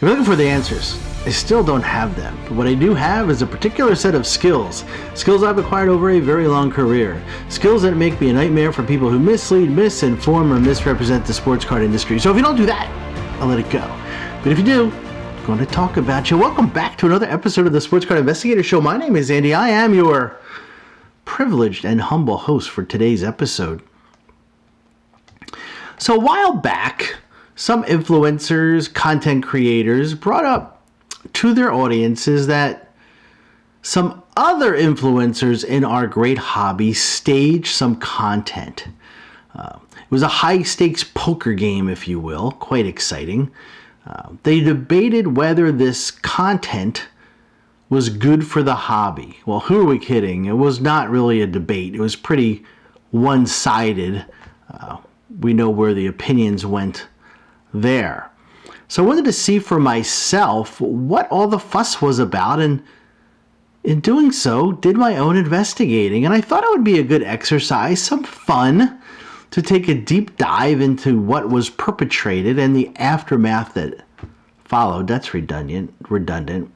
you're looking for the answers, I still don't have them. But what I do have is a particular set of skills. Skills I've acquired over a very long career. Skills that make me a nightmare for people who mislead, misinform, or misrepresent the sports card industry. So if you don't do that, I'll let it go. But if you do, I'm going to talk about you. Welcome back to another episode of the Sports Card Investigator Show. My name is Andy. I am your privileged and humble host for today's episode. So a while back, some influencers, content creators brought up to their audiences that some other influencers in our great hobby staged some content. It was a high-stakes poker game, if you will, quite exciting. They debated whether this content was good for the hobby. Well, who are we kidding? It was not really a debate. It was pretty one-sided. We know where the opinions went there. So I wanted to see for myself what all the fuss was about, and in doing so, did my own investigating. And I thought it would be a good exercise, some fun, to take a deep dive into what was perpetrated and the aftermath that followed. That's redundant,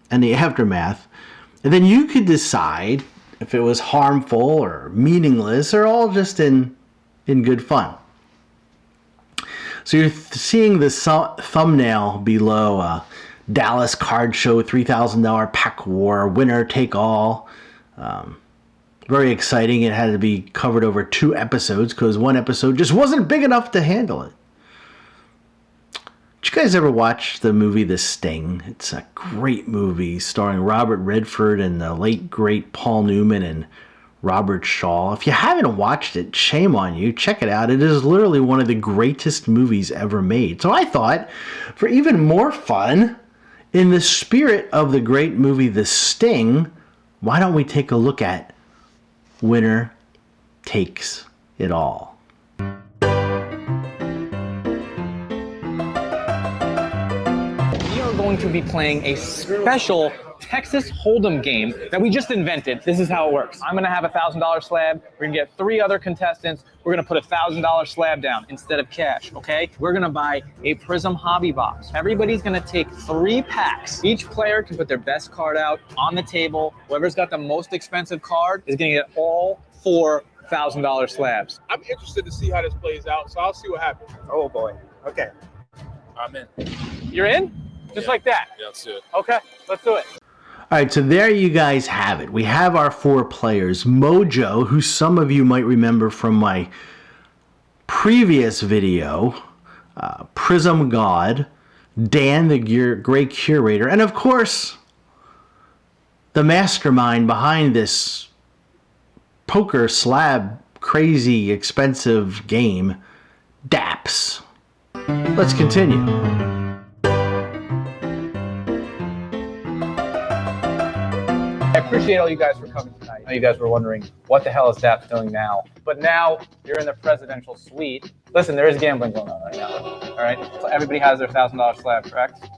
and the aftermath. And then you could decide if it was harmful or meaningless or all just in good fun. So you're seeing the thumbnail below, Dallas Card Show, $3,000 pack war, winner take all. Very exciting. It had to be covered over 2 episodes because one episode just wasn't big enough to handle it. Did you guys ever watch the movie The Sting? It's a great movie starring Robert Redford and the late, great Paul Newman and Robert Shaw. If you haven't watched it, shame on you. Check it out. It is literally one of the greatest movies ever made. So I thought, for even more fun, in the spirit of the great movie The Sting, why don't we take a look at Winner Takes It All. We are going to be playing a special Texas Hold'em game that we just invented. This is how it works. I'm gonna have a $1,000 slab. We're gonna get 3 other contestants. We're gonna put a $1,000 slab down instead of cash, okay? We're gonna buy a Prism hobby box. Everybody's gonna take 3 packs. Each player can put their best card out on the table. Whoever's got the most expensive card is gonna get all 4 $1,000 slabs. I'm interested to see how this plays out, so I'll see what happens. Oh boy, okay. I'm in. You're in? Just like that? Yeah, let's do it. Okay, let's do it. All right, so there you guys have it. We have our 4 players. Mojo, who some of you might remember from my previous video, Prism God, Dan, the great curator, and of course, the mastermind behind this poker slab, crazy, expensive game, Daps. Let's continue. I appreciate all you guys for coming tonight. I know you guys were wondering, what the hell is Daps doing now? But now you're in the presidential suite. Listen, there is gambling going on right now. All right? So everybody has their $1,000 slab, correct?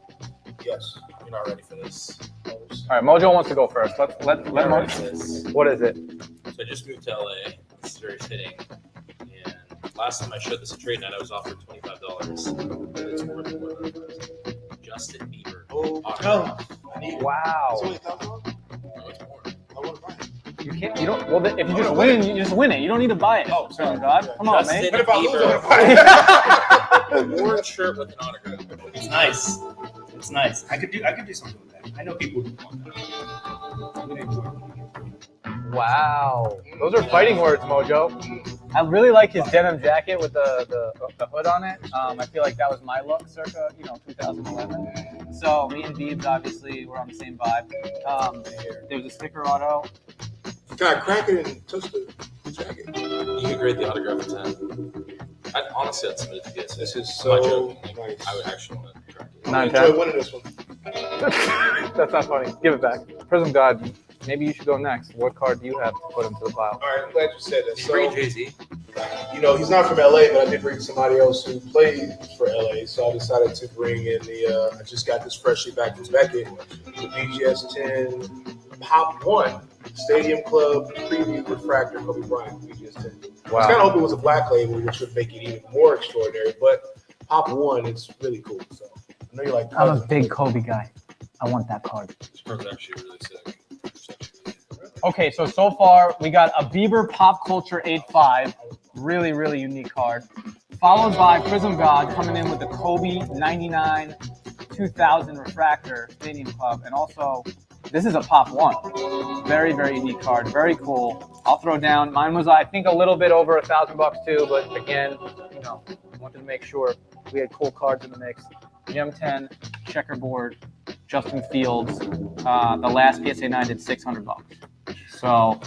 Yes. You're not ready for this. All right, Mojo wants to go first. Let Mojo. What is it? So I just moved to LA. This is very fitting. And last time I showed this a trade night, I was offered $25. But it's worth more than Justin Bieber. Autograph. Wow. It's only $1,000? No, it's more. I want to buy it. You can't. You don't. Well, if you just win, you just win it. You don't need to buy it. Oh, sorry. God. Come on, man. But if I lose, I'm going to buy it. A orange shirt with an autograph. It's nice. It's nice. I could do something with that. I know people who want that. Wow. Those are fighting words, Mojo. I really like his denim jacket with the hood on it. I feel like that was my look circa, 2011. So me and Beebs, obviously, we're on the same vibe. There's a sticker auto. Can I crack it and touch the jacket? You could grade the autograph a 10. Honestly, I'd submit it to PSA. This is I'm not so joking. nice. I would actually want to crack it. I 9-10. enjoy winning this one. That's not funny. Give it back. Prism God, maybe you should go next. What card do you have to put into the pile? All right, I'm glad you said that. Did you bring Jay-Z? He's not from LA, but I did bring somebody else who played for LA, so I decided to bring in I just got this freshly back from Beckett, the BGS 10 Pop 1 Stadium Club Preview Refractor Kobe Bryant BGS 10. I was kind of hoping it was a black label, which would make it even more extraordinary, but Pop 1, it's really cool. So I know you like I'm a cards. big Kobe guy. I want that card. This card's actually really sick. Okay, so far we got a Bieber Pop Culture 8.5. Really, really unique card. Followed by Prism God coming in with the Kobe 99 2000 Refractor Stadium Club. And also, this is a Pop 1. Very, very unique card. Very cool. I'll throw down. Mine was, I think, a little bit over $1,000 too. But again, you know, wanted to make sure we had cool cards in the mix. Gem 10, checkerboard, Justin Fields. The last PSA 9 did $600. So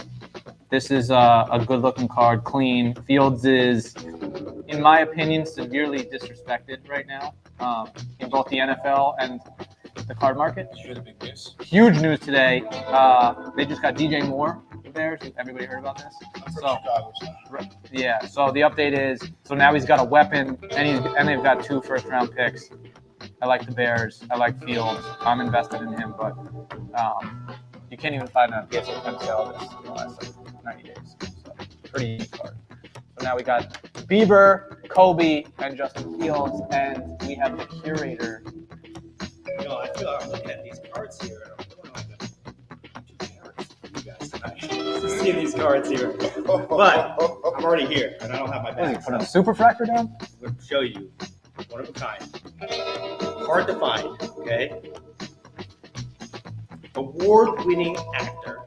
this is a good-looking card, clean. Fields is, in my opinion, severely disrespected right now in both the NFL and the card market. Here's the big news. Huge news today. They just got DJ Moore there. Everybody heard about this? So, yeah. So the update is, so now he's got a weapon, and they've got 2 first-round picks. I like the Bears. I like Fields. I'm invested in him, but you can't even find a PSA 10 sale this in the last 90 days. So pretty unique card. So now we got Bieber, Kobe, and Justin Fields, and we have the curator. You know, I feel like I'm looking at these cards here, and I'm feeling like I'm too generous for you guys tonight to see these cards here. But I'm already here, and I don't have my What is he, bag. put a super fractor down? I'm going to show you one of a kind. Hard to find, okay? Award-winning actor,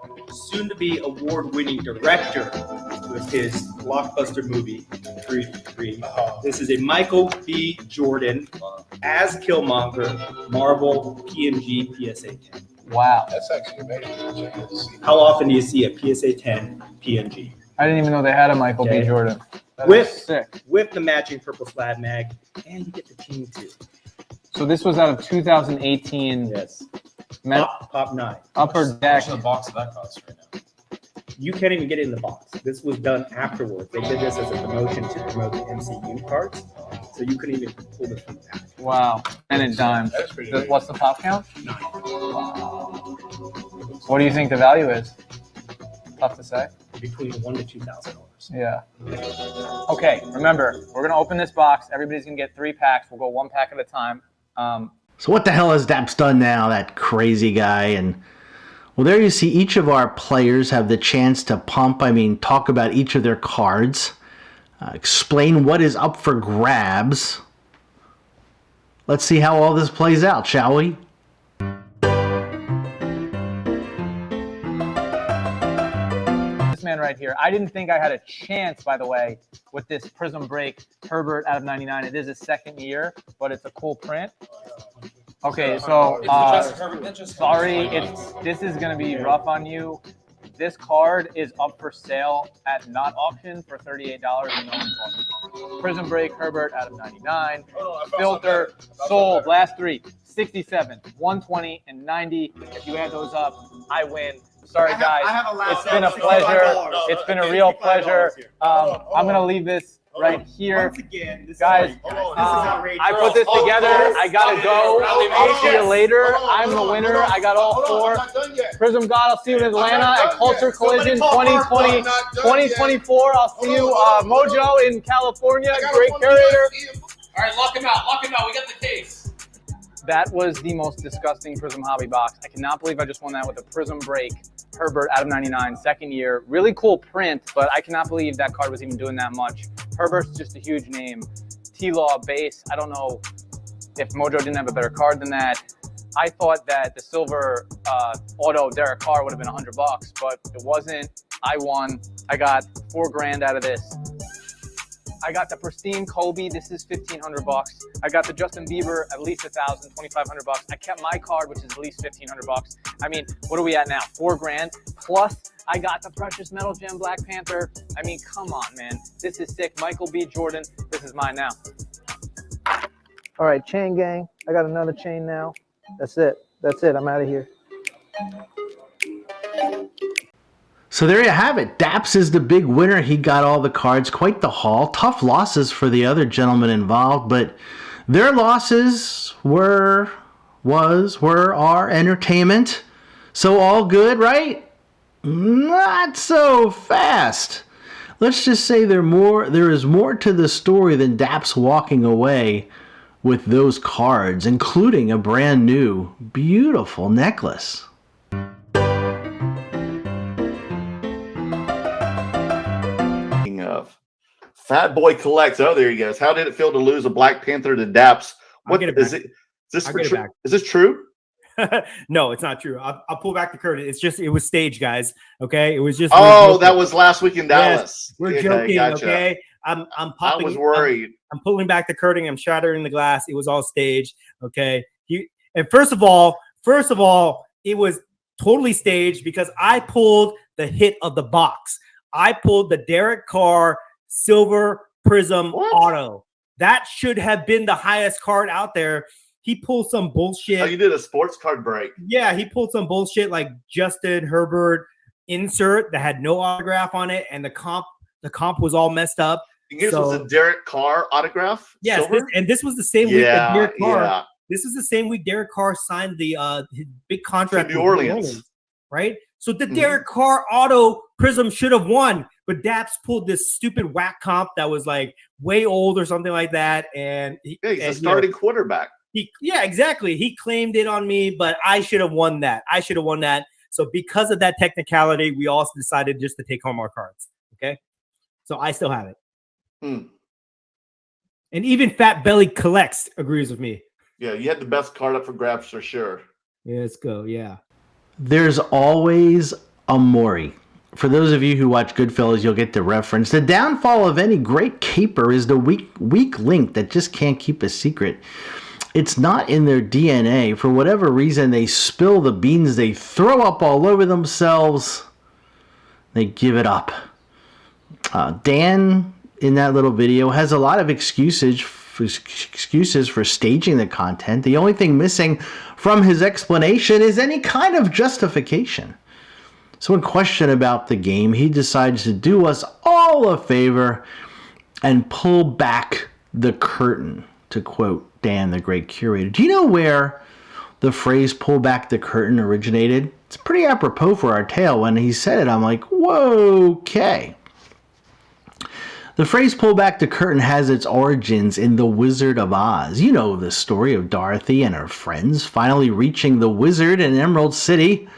soon-to-be award-winning director with his blockbuster movie, Creed 3. This is a Michael B. Jordan as Killmonger Marvel PNG PSA 10. Wow. That's actually amazing. How often do you see a PSA 10 PNG? I didn't even know they had a Michael B. Okay. Jordan. That With- is sick. With the matching purple slab mag, and you get the chain too. So this was out of 2018 Yes. Met Pop 9. Upper How Deck. much the box of that costs right now? You can't even get it in the box. This was done afterwards. They did this as a promotion to promote the MCU cards, so you couldn't even pull this from the pack. Wow. And in dime. That's pretty amazing. What's the pop count? 9. What do you think the value is? Tough to say. Between $1,000 to $2,000. Yeah. Okay, remember, we're going to open this box. Everybody's going to get 3 packs. We'll go 1 pack at a time. So what the hell has Daps done now, that crazy guy? And well, there you see each of our players have the chance to talk about each of their cards, explain what is up for grabs. Let's see how all this plays out, shall we? This man right here. I didn't think I had a chance, by the way, with this Prism Break Herbert out of 99. It is his second year, but it's a cool print. Okay, so sorry, this is gonna be rough on you. This card is up for sale at not auction for $38 and no one's bought it. Prism Break Herbert out of 99. Filter sold last 3, 67, 120, and 90. If you add those up, I win. Sorry guys, it's been a pleasure. It's been a real pleasure. I'm gonna leave this right here. Once again, this Guys, is outrageous. I put this together. I gotta go. I'll see you later. I'm the winner. I got all 4. Prism God, I'll see you in Atlanta at Culture Collision 2020, 2024. I'll see you, Mojo in California. Great curator. All right, lock him out. Lock him out. We got the case. That was the most disgusting Prism Hobby box. I cannot believe I just won that with a Prism Break Herbert out of 99, second year. Really cool print, but I cannot believe that card was even doing that much. Herbert's just a huge name. T-Law base. I don't know if Mojo didn't have a better card than that. I thought that the silver auto Derek Carr would have been $100, but it wasn't. I won. I got $4,000 out of this. I got the pristine Kobe. This is $1,500. I got the Justin Bieber, at least $1,000, $2,500. I kept my card, which is at least $1,500. I mean, what are we at now? $4,000 plus. I got the Precious Metal Gem Black Panther. I mean, come on, man. This is sick. Michael B. Jordan. This is mine now. All right, chain gang. I got another chain now. That's it. That's it. I'm out of here. So there you have it. Daps is the big winner. He got all the cards. Quite the haul. Tough losses for the other gentlemen involved, but their losses are entertainment. So all good, right? Not so fast. Let's just say there is more to the story than Daps walking away with those cards, including a brand new, beautiful necklace. Of Fat Boy Collects. Oh, there he goes. How did it feel to lose a Black Panther to Daps? I'll get it Is back. it? Is this I'll for get it true? back. Is this true? No, it's not true. I'll pull back the curtain. It was staged, guys. Okay, it was just. Oh, that was last week in Dallas. Yes, we're joking. Gotcha. Okay, I'm popping. I was worried. I'm pulling back the curtain. I'm shattering the glass. It was all staged. Okay, and first of all, it was totally staged because I pulled the hit of the box. I pulled the Derek Carr Silver Prism Auto. That should have been the highest card out there. He pulled some bullshit. Oh, you did a sports card break. Yeah, he pulled some bullshit like Justin Herbert insert that had no autograph on it, and the comp was all messed up. This was a Derek Carr autograph. Yes, this was the same week that Derek Carr. Yeah. This is the same week Derek Carr signed his big contract with New Orleans, right? So the Derek Carr Auto Prism should have won, but Daps pulled this stupid whack comp that was like way old or something like that, and he's a starting quarterback. Exactly. He claimed it on me, but I should have won that. So because of that technicality, we also decided just to take home our cards. Okay, so I still have it. And even Fat Belly Collects agrees with me. Yeah, you had the best card up for grabs for sure. Yeah, let's go. Yeah. There's always a Maury. For those of you who watch Goodfellas, you'll get the reference. The downfall of any great caper is the weak link that just can't keep a secret. It's not in their DNA. For whatever reason, they spill the beans. They throw up all over themselves. They give it up. Dan, in that little video, has a lot of excuses for staging the content. The only thing missing from his explanation is any kind of justification. So when questioned about the game, he decides to do us all a favor and pull back the curtain, to quote Dan, the great curator. Do you know where the phrase pull back the curtain originated? It's pretty apropos for our tale. When he said it, I'm like, whoa, okay. The phrase pull back the curtain has its origins in The Wizard of Oz. You know the story of Dorothy and her friends finally reaching the wizard in Emerald City.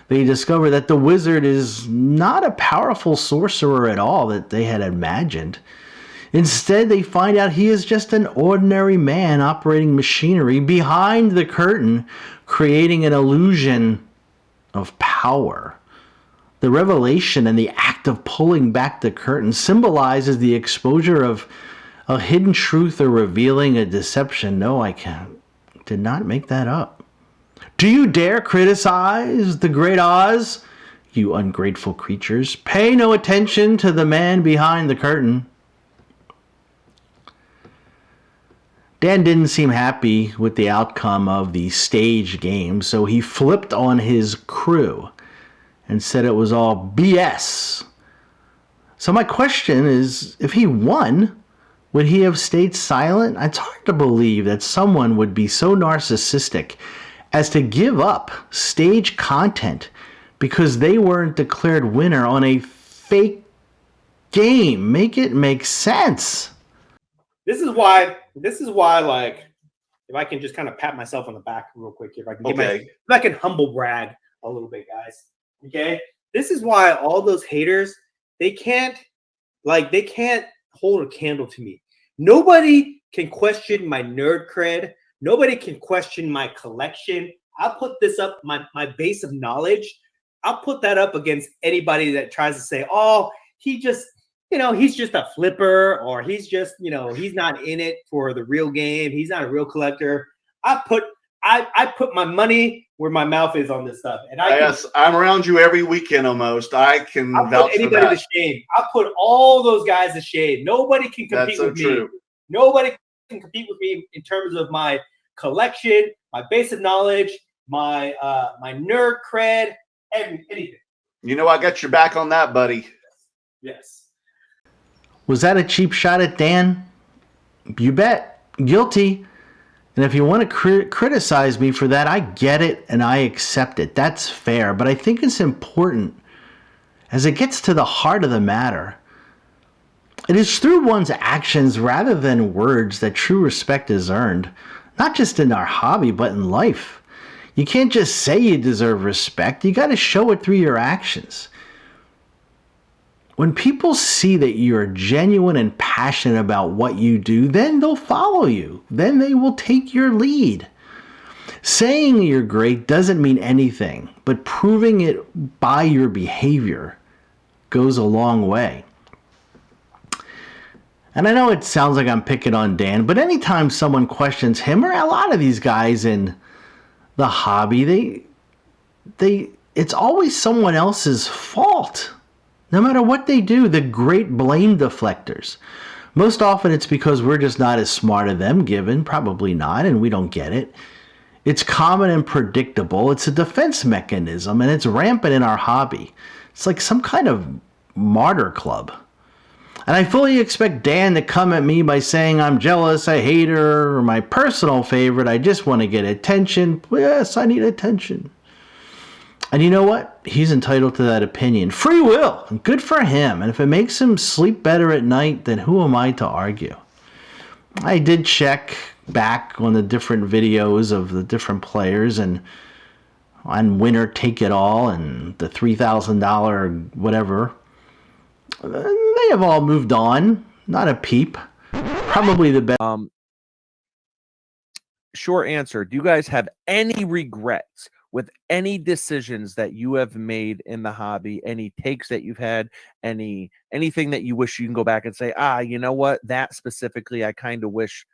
They discover that the wizard is not a powerful sorcerer at all that they had imagined. Instead, they find out he is just an ordinary man operating machinery behind the curtain, creating an illusion of power. The revelation and the act of pulling back the curtain symbolizes the exposure of a hidden truth or revealing a deception. No, I did not make that up. Do you dare criticize the great Oz? You ungrateful creatures. Pay no attention to the man behind the curtain. Dan didn't seem happy with the outcome of the stage game, so he flipped on his crew and said it was all BS. So my question is, if he won, would he have stayed silent? It's hard to believe that someone would be so narcissistic as to give up stage content because they weren't declared winner on a fake game. Make it make sense. This is why, like, if I can just kind of pat myself on the back real quick, if I can humble brag a little bit, guys. Okay, this is why all those haters, they can't hold a candle to me. Nobody can question my nerd cred. Nobody can question my collection. I'll put this up, my base of knowledge. I'll put that up against anybody that tries to say, oh, he's just a flipper, or he's just, he's not in it for the real game. He's not a real collector. I put my money where my mouth is on this stuff. And I'm around you every weekend almost. I can vouch for that. To shame. I'll put all those guys to shame. Nobody can compete with me. Nobody can compete with me in terms of my collection, my base of knowledge, my nerd cred, anything. I got your back on that, buddy. Yes. Was that a cheap shot at Dan? You bet. Guilty. And if you want to criticize me for that, I get it and I accept it. That's fair. But I think it's important, as it gets to the heart of the matter, It is through one's actions rather than words that true respect is earned, not just in our hobby, but in life. You can't just say you deserve respect, you got to show it through your actions. When people see that you're genuine and passionate about what you do, then they'll follow you. Then they will take your lead. Saying you're great doesn't mean anything, but proving it by your behavior goes a long way. And I know it sounds like I'm picking on Dan, but anytime someone questions him, or a lot of these guys in the hobby, it's always someone else's fault. No matter what they do, the great blame deflectors. Most often it's because we're just not as smart as them given, probably not, and we don't get it. It's common and predictable. It's a defense mechanism, and it's rampant in our hobby. It's like some kind of martyr club. And I fully expect Dan to come at me by saying I'm jealous, a hater, or my personal favorite. I just want to get attention. Yes, I need attention. And you know what? He's entitled to that opinion. Free will. Good for him. And if it makes him sleep better at night, then who am I to argue? I did check back on the different videos of the different players and on winner take it all and the $3,000 whatever. They have all moved on. Not a peep. Probably the best. Short answer. Do you guys have any regrets with any decisions that you have made in the hobby, any takes that you've had, anything that you wish you can go back and say, you know what, that specifically, I kind of wish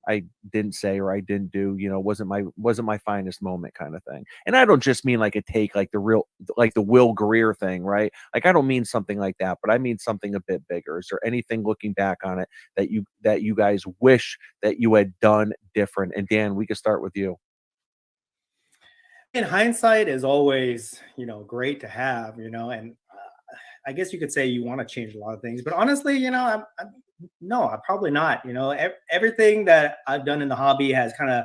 I didn't say or I didn't do, wasn't my finest moment kind of thing. And I don't just mean like a take, like the Will Greer thing, right? Like, I don't mean something like that, but I mean something a bit bigger. Is there anything looking back on it that you guys wish that you had done different? And Dan, we could start with you. In hindsight is always, great to have, and I guess you could say you want to change a lot of things, but honestly, no, I'm probably not. Everything that I've done in the hobby has kind of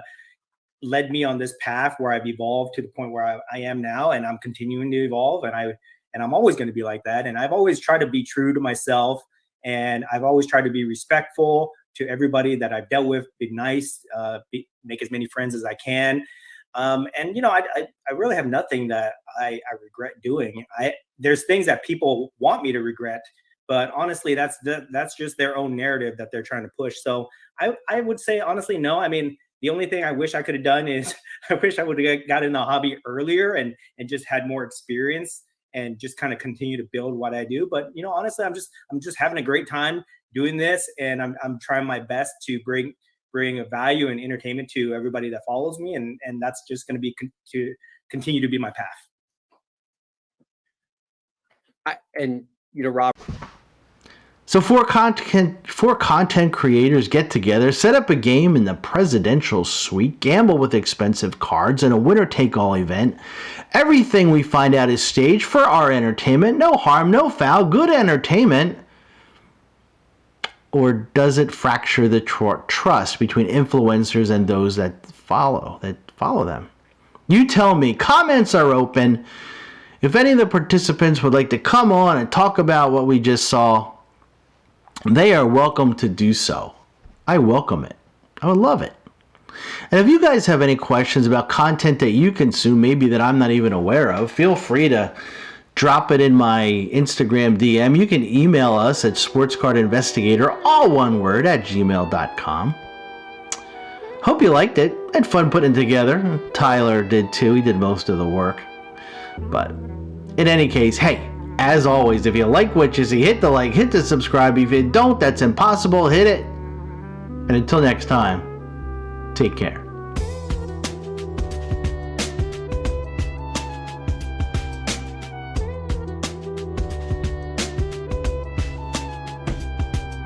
led me on this path where I've evolved to the point where I am now, and I'm continuing to evolve, and I'm always going to be like that. And I've always tried to be true to myself, and I've always tried to be respectful to everybody that I've dealt with, be nice, make as many friends as I can. And I really have nothing that I regret doing. There's things that people want me to regret, but honestly, that's just their own narrative that they're trying to push. So I would say, honestly, no. I mean, the only thing I wish I could have done is I wish I would have got in the hobby earlier and just had more experience and just kind of continue to build what I do. But, honestly, I'm just having a great time doing this, and I'm trying my best to bring a value and entertainment to everybody that follows me. And that's just going to be to continue to be my path. Rob. So four content creators get together, set up a game in the presidential suite, gamble with expensive cards, and a winner-take-all event. Everything we find out is staged for our entertainment. No harm, no foul, good entertainment. Or does it fracture the trust between influencers and those that follow them? You tell me. Comments are open. If any of the participants would like to come on and talk about what we just saw, they are welcome to do so. I welcome it. I would love it. And if you guys have any questions about content that you consume, maybe that I'm not even aware of, feel free to drop it in my Instagram DM. You can email us at sportscardinvestigator, all one word, at gmail.com. Hope you liked it. I had fun putting it together. Tyler did too. He did most of the work. But in any case, hey, as always, if you like what you see, hit the like, hit the subscribe. If you don't, that's impossible. Hit it. And until next time, take care.